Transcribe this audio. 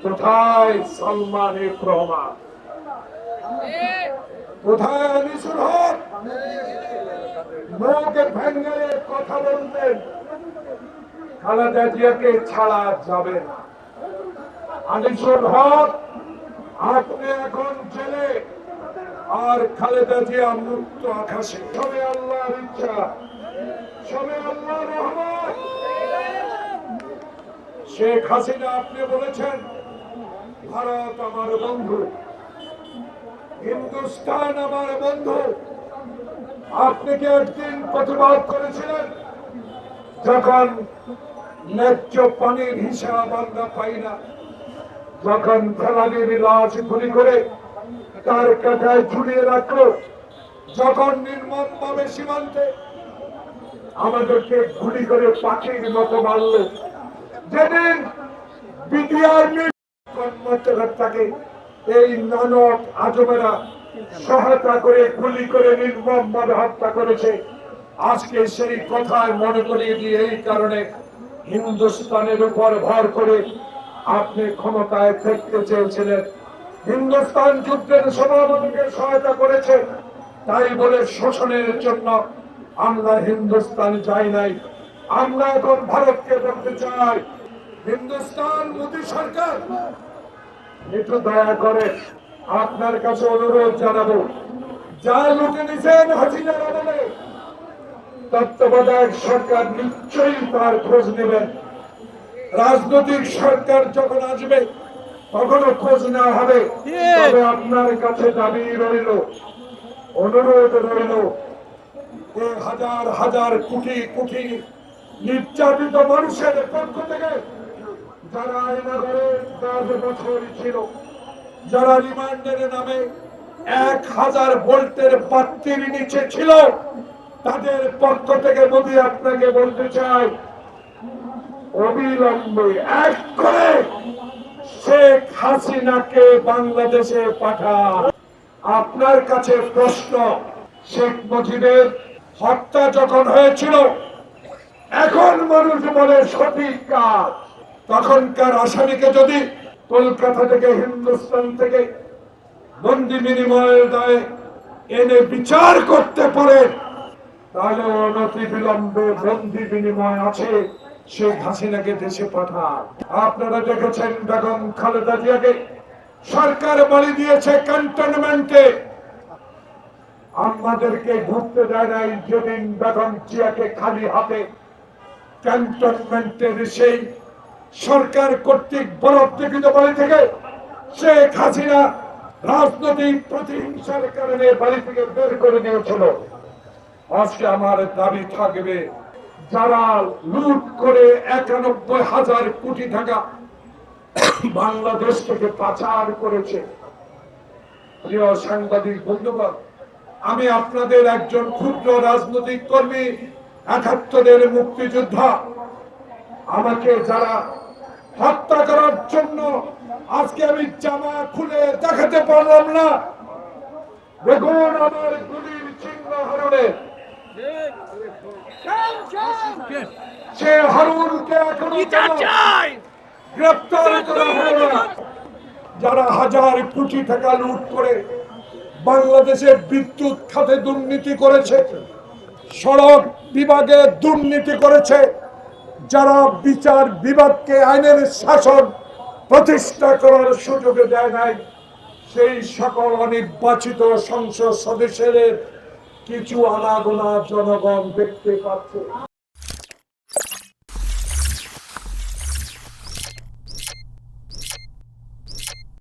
কোথায় সালমান রহমান, কোথায় আনিসুল হক? মুখে ভেঙে কথা বলতেন, খালেদা জিয়াকে ছাড়া যাবে না। আনিসুল হক, আপনি এখন জেলে, আর খালেদা জিয়া মুক্ত আকাশে। সবে আল্লাহর ইচ্ছা, সবে আল্লাহর রহমত। শেখ হাসিনা, আপনি বলেছেন ভারত আমার বন্ধু, হিন্দুস্তান আমার বন্ধু। আপনি কি একদিন প্রতিবাদ করেছিলেন যখন ন্যায্য পানির হিসাব আমরা পাই না, যখন ফেলানির লাশ গুলি করে তার কাঁটায় ঝুলিয়ে রাখলো, যখন নির্মম ভাবে সীমান্তে আমাদেরকে গুলি করে পাখির মতো মারল, যেদিন বিডিআর কর্মকর্তাকে এই নানক আজমেরা সহায়তা করে গুলি করে নির্মম ভাবে হত্যা করেছে, আজকে সেই কথায় মনে করিয়ে দিয়ে এই কারণে হিন্দুস্তানের উপর ভর করে আপনি ক্ষমতায় থাকতে চেয়েছিলেন। হিন্দুস্তান যুদ্ধের সময় আমাদেরকে সহায়তা করেছে, তাই বলে শোষণের জন্য আমরা হিন্দুস্তান যাই নাই। আমরা এখন ভারতকে বলতে চাই, হিন্দুস্তান মোদী সরকার একটু দয়া করে আপনার কাছে অনুরোধ জানাবো, যা লুটে নিছেন হাসিনার আমলে, তত্ত্বাবধায়ক সরকার নিশ্চয়ই তার খোঁজ নেবেন। রাজনৈতিক সরকার যখন আসবে তখনও খোঁজ নেওয়া হবে। তবে আপনার কাছে দাবি রইল, অনুরোধ রইল, হাজার হাজার কোটি কোটি নির্যাতিত মানুষের পক্ষ থেকে, যারা আয়নাঘরে 10 বছর ছিল, যারা রিমান্ডের নামে 1000 ভোল্টের বাতির নিচে ছিল, তাদের পক্ষ থেকে মোদি আপনাকে বলতে চাই, অবিলম্বে এক করে শেখ হাসিনাকে বাংলাদেশে পাঠান। আপনার কাছে প্রশ্ন, শেখ মুজিবের হত্যা যখন হয়েছিল, এখন মানুষ বলে সঠিক কাজ, তখনকার আসামিকে যদি কলকাতা থেকে হিন্দুস্তান থেকে বন্দি বিনিময়ের দায়ে এনে বিচার করতে পারেন, তাহলে অনতি বিলম্বে বন্দি বিনিময় আছে, শেখ হাসিনাকে দেশে পাঠান। আপনারা দেখেছেন বেগম খালেদা জিয়াকে সরকার বলি দিয়েছে ক্যান্টনমেন্টে, আমাদেরকে ঘুরতে দেয় নাই। যেদিন বেগম জিয়াকে খালি হাতে ক্যান্টনমেন্টের সেই সরকার কর্তৃক বরাদ্দকৃত বাড়ি থেকে শেখ হাসিনা রাজনৈতিক প্রতিহিংসার কারণে বাড়ি থেকে বের করে দিয়েছিল। আজকে আমার দাবি থাকবে, যারা লুট করে ৯১,০০০ কোটি টাকা বাংলাদেশ থেকে পাচার করেছে, প্রিয় সাংবাদিক বন্ধুগণ, আমি আপনাদের একজন ক্ষুদ্র রাজনৈতিক কর্মী, ৭১-এর মুক্তিযোদ্ধা। আমাকে যারা হত্যা করার জন্য আজকে আমি জামা খুলে দেখাতে পারলাম না, দেখুন আমার গুলির চিহ্ন হারুনে, সে হারুনকে এখনো গ্রেপ্তার করা হলো না। যারা হাজার কোটি টাকা লুট করে বাংলাদেশে বিদ্যুৎ খাতে দুর্নীতি করেছে, সড়ক বিভাগে দুর্নীতি করেছে, যারা বিচার বিভাগকে আইনের শাসন প্রতিষ্ঠা করার সুযোগ দেয় নাই, সেই সকল অনির্বাচিত সংসদ সদস্যদের কিছু আনাগোনা জনগণ দেখতে পাচ্ছে।